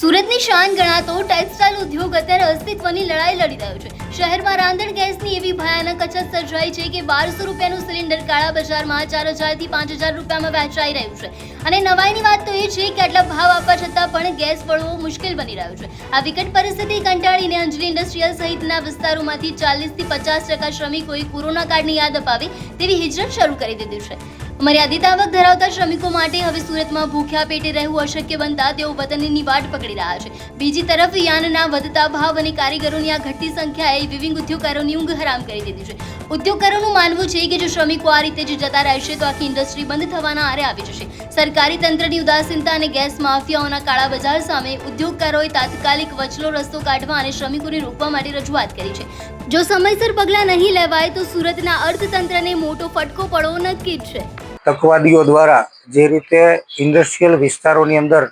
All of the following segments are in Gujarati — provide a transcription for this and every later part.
સુરતની શાન ગણાતો ટેક્સટાઇલ ઉદ્યોગ અત્યારે અસ્તિત્વની લડાઈ લડી રહ્યો છે। શહેરમાં રાંધણ ગેસની એવી ભયાનક અછત સર્જાઈ છે કે 1200 રૂપિયાનું સિલિન્ડર કાળા બજારમાં 4000 થી 5000 રૂપિયામાં વેચાઈ રહ્યું છે। અને નવાઈની વાત તો એ છે કે આટલા ભાવ આપવા છતાં પણ ગેસ મળવો મુશ્કેલ બની રહ્યો છે। આ વિકટ પરિસ્થિતિ કંટાળીને અંજલિ ઇન્ડસ્ટ્રીયલ સહિતના વિસ્તારોમાંથી 40 થી 50% શ્રમિકોએ કોરોના કાળની યાદ અપાવી તેવી હિજરત શરૂ કરી દીધી છે। મર્યાદિત આવક ધરાવતા શ્રમિકો માટે હવે સુરતમાં ભૂખ્યા પેટે રહેવું અશક્ય બનતા તેઓ વતનની વાટ પકડી રહ્યા છે। બીજી તરફ યાનના વધતા ભાવ અને કારીગરોની આ ઘટતી સંખ્યાએ વિવિંગ ઉદ્યોગકારોની ઊંઘ હરામ કરી દીધી છે। ઉદ્યોગકારોનું માનવું છે કે જો શ્રમિકો આ રીતે જ જતા રહેશે તો આખી ઇન્ડસ્ટ્રી બંધ થવાના આરે આવી જશે। સરકારી તંત્રની ઉદાસીનતા અને ગેસ માફિયાઓના કાળા બજાર સામે ઉદ્યોગકારોએ તાત્કાલિક વચલો રસ્તો કાઢવા અને શ્રમિકોને રોકવા માટે રજૂઆત કરી છે। જો સમયસર પગલાં નહીં લેવાય તો સુરતના અર્થતંત્રને મોટો ફટકો પડવો નક્કી જ છે। તકવાદીઓ દ્વારા જે રીતે ઇન્ડસ્ટ્રીયલ વિસ્તારોની અંદર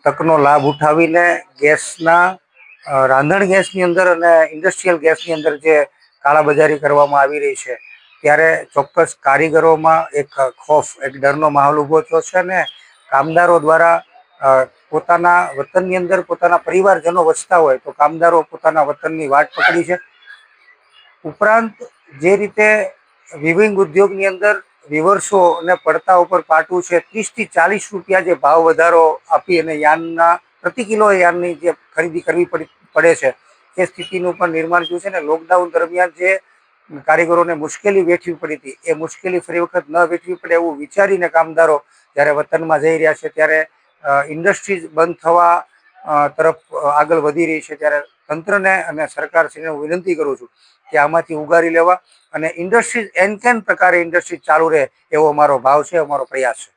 તકનો લાભ ઉઠાવીને ગેસના રાંધણ ગેસની અંદર અને ઇન્ડસ્ટ્રીયલ ગેસની અંદર જે કાળાબજારી કરવામાં આવી રહી છે, ત્યારે ચોક્કસ કારીગરોમાં એક ખોફ, એક ડરનો માહોલ ઊભો થયો છે અને કામદારો દ્વારા પોતાના વતનની અંદર પોતાના પરિવારજનો વસતા હોય તો કામદારો પોતાના વતનની વાટ પકડી છે। ઉપરાંત જે રીતે વિવિંગ ઉદ્યોગની અંદર વિવર્સો અને પડતા ઉપર પાટું છે 30 થી 40 રૂપિયા જે ભાવ વધારો આપી અને યાનના પ્રતિ કિલો યાનની જે ખરીદી કરવી પડે છે, એ સ્થિતિનું પણ નિર્માણ થયું છે। અને લોકડાઉન દરમિયાન જે કારીગરોને મુશ્કેલી વેઠવી પડી હતી એ મુશ્કેલી ફરી વખત ન વેઠવી પડે એવું વિચારીને કામદારો જ્યારે વતનમાં જઈ રહ્યા છે, ત્યારે ઇન્ડસ્ટ્રીઝ બંધ થવા તરફ આગળ વધી રહી છે। ત્યારે તંત્રને અને સરકારશ્રીને હું વિનંતી કરું છું કે આમાંથી ઉગારી લેવા અને ઇન્ડસ્ટ્રીઝ એન કેન પ્રકારે ઇન્ડસ્ટ્રીઝ ચાલુ રહે એવો અમારો ભાવ છે, અમારો પ્રયાસ છે।